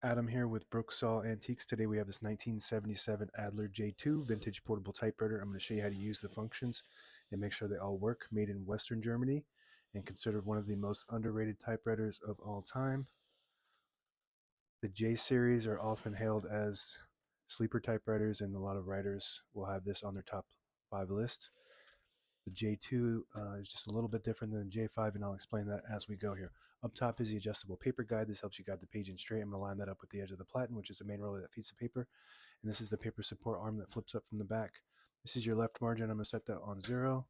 Adam here with Brooksaw Antiques. Today we have this 1977 Adler J2 vintage portable typewriter. I'm going to show you how to use the functions and make sure they all work. Made in Western Germany and considered one of the most underrated typewriters of all time. The J series are often hailed as sleeper typewriters, and a lot of writers will have this on their top 5 lists. The J2 is just a little bit different than the J5, and I'll explain that as we go here. Up top is the adjustable paper guide. This helps you guide the page in straight. I'm going to line that up with the edge of the platen, which is the main roller that feeds the paper. And this is the paper support arm that flips up from the back. This is your left margin. I'm going to set that on 0,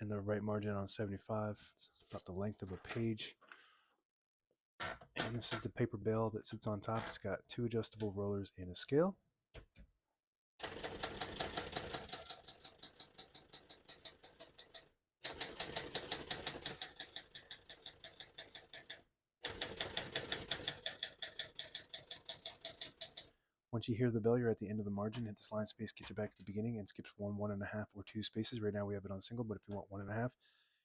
and the right margin on 75. It's about the length of a page. And this is the paper bale that sits on top. It's got 2 adjustable rollers and a scale. Once you hear the bell, you're at the end of the margin. Hit this line space, gets you back to the beginning, and skips 1, 1.5, or 2 spaces. Right now we have it on single, but if you want 1.5,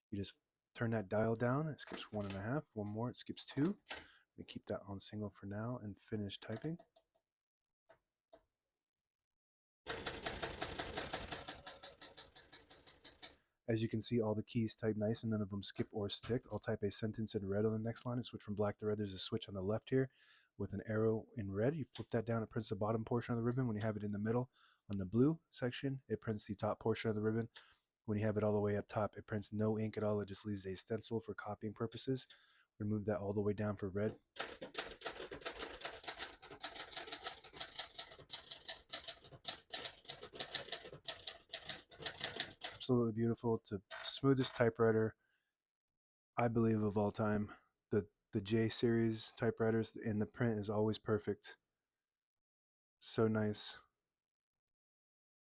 you just turn that dial down. It skips 1.5. One more, it skips 2. We keep that on single for now and finish typing. As you can see, all the keys type nice and none of them skip or stick. I'll type a sentence in red on the next line and switch from black to red. There's a switch on the left here with an arrow in red. You flip that down, it prints the bottom portion of the ribbon. When you have it in the middle on the blue section, it prints the top portion of the ribbon. When you have it all the way up top, it prints no ink at all. It just leaves a stencil for copying purposes. Remove that all the way down for red. Absolutely beautiful. It's the smoothest typewriter, I believe, of all time. The J series typewriters, and the print is always perfect. So nice.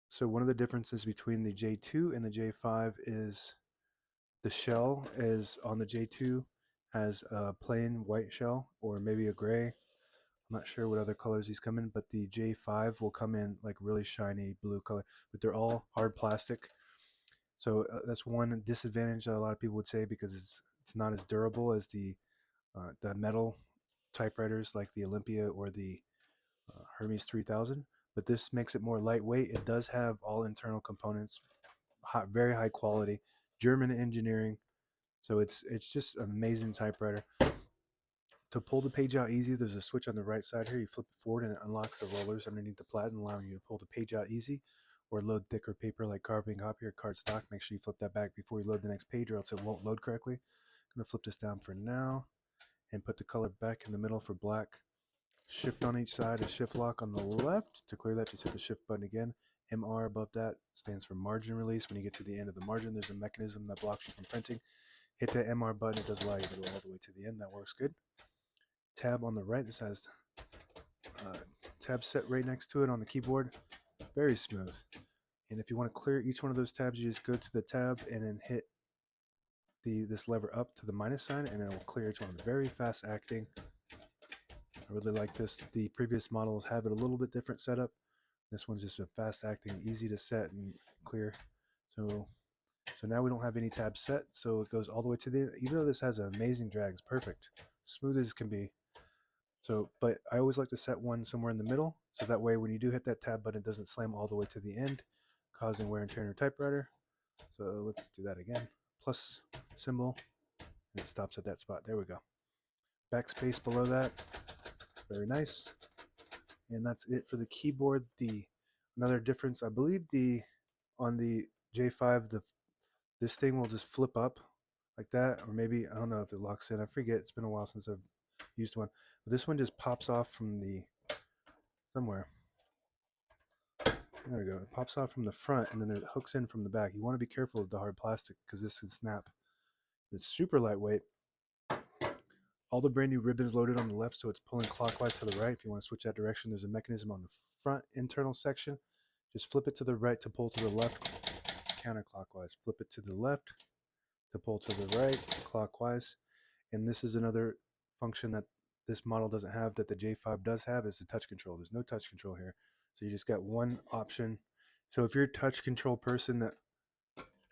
So one of the differences between the J2 and the J5 is the shell is on the J2 has a plain white shell or maybe a gray. I'm not sure what other colors these come in, but the J5 will come in like really shiny blue color, but they're all hard plastic. So that's one disadvantage that a lot of people would say, because it's not as durable as the metal typewriters like the Olympia or the Hermes 3000. But this makes it more lightweight. It does have all internal components, very high quality, German engineering. So it's just an amazing typewriter. To pull the page out easy, there's a switch on the right side here. You flip it forward and it unlocks the rollers underneath the platen, allowing you to pull the page out easy, or load thicker paper like carbon copy or cardstock. Make sure you flip that back before you load the next page, or else it won't load correctly. I'm going to flip this down for now and put the color back in the middle for black. Shift on each side, a shift lock on the left. To clear that, just hit the shift button again. MR above that stands for margin release. When you get to the end of the margin, there's a mechanism that blocks you from printing. Hit that MR button, it does allow you to go all the way to the end. That works good. Tab on the right, this has tab set right next to it on the keyboard. Very smooth. And if you want to clear each one of those tabs, you just go to the tab and then hit this lever up to the minus sign, and it will clear each one. Very fast acting. I really like this. The previous models have it a little bit different setup. This one's just a fast acting, easy to set and clear. So now we don't have any tabs set, so it goes all the way to the end. Even though this has an amazing drag, it's perfect, smooth as can be. So, but I always like to set one somewhere in the middle, so that way when you do hit that tab button, it doesn't slam all the way to the end, causing wear and tear in your typewriter. So let's do that again. Plus symbol, and it stops at that spot. There we go. Backspace below that. Very nice. And that's it for the keyboard. Another difference, I believe, on the J5, this thing will just flip up like that, or maybe, I don't know if it locks in. I forget. It's been a while since I've used one. But this one just pops off from somewhere. There we go. It pops off from the front, and then it hooks in from the back. You want to be careful with the hard plastic, because this can snap. It's super lightweight. All the brand new ribbons loaded on the left, so it's pulling clockwise to the right. If you want to switch that direction, there's a mechanism on the front internal section. Just flip it to the right to pull to the left, counterclockwise. Flip it to the left to pull to the right, clockwise. And this is another function that this model doesn't have that the J5 does have, is the touch control. There's no touch control here. So you just got one option. So if you're a touch control person,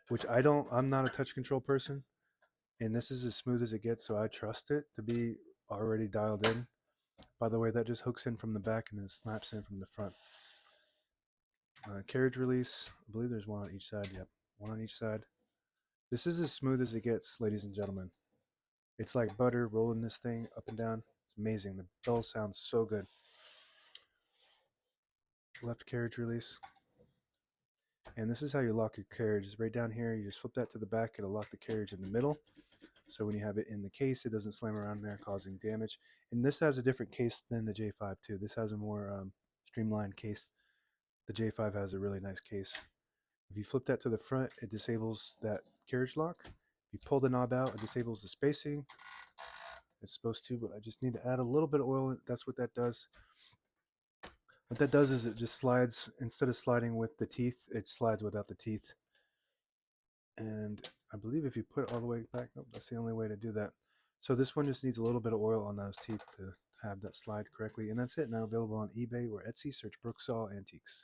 which I'm not a touch control person, and this is as smooth as it gets, so I trust it to be already dialed in. By the way, that just hooks in from the back and then snaps in from the front. Carriage release. I believe there's one on each side. Yep, one on each side. This is as smooth as it gets, ladies and gentlemen. It's like butter rolling this thing up and down. It's amazing. The bell sounds so good. Left carriage release. And this is how you lock your carriage. It's right down here. You just flip that to the back. It'll lock the carriage in the middle. So when you have it in the case, it doesn't slam around there causing damage. And this has a different case than the J5 too. This has a more streamlined case. The J5 has a really nice case. If you flip that to the front, it disables that carriage lock. If you pull the knob out, it disables the spacing. It's supposed to, but I just need to add a little bit of oil. That's what that does. What that does is it just slides, instead of sliding with the teeth, it slides without the teeth. And I believe if you put it all the way back, nope, that's the only way to do that. So this one just needs a little bit of oil on those teeth to have that slide correctly. And that's it. Now available on eBay or Etsy. Search Brooksaw Antiques.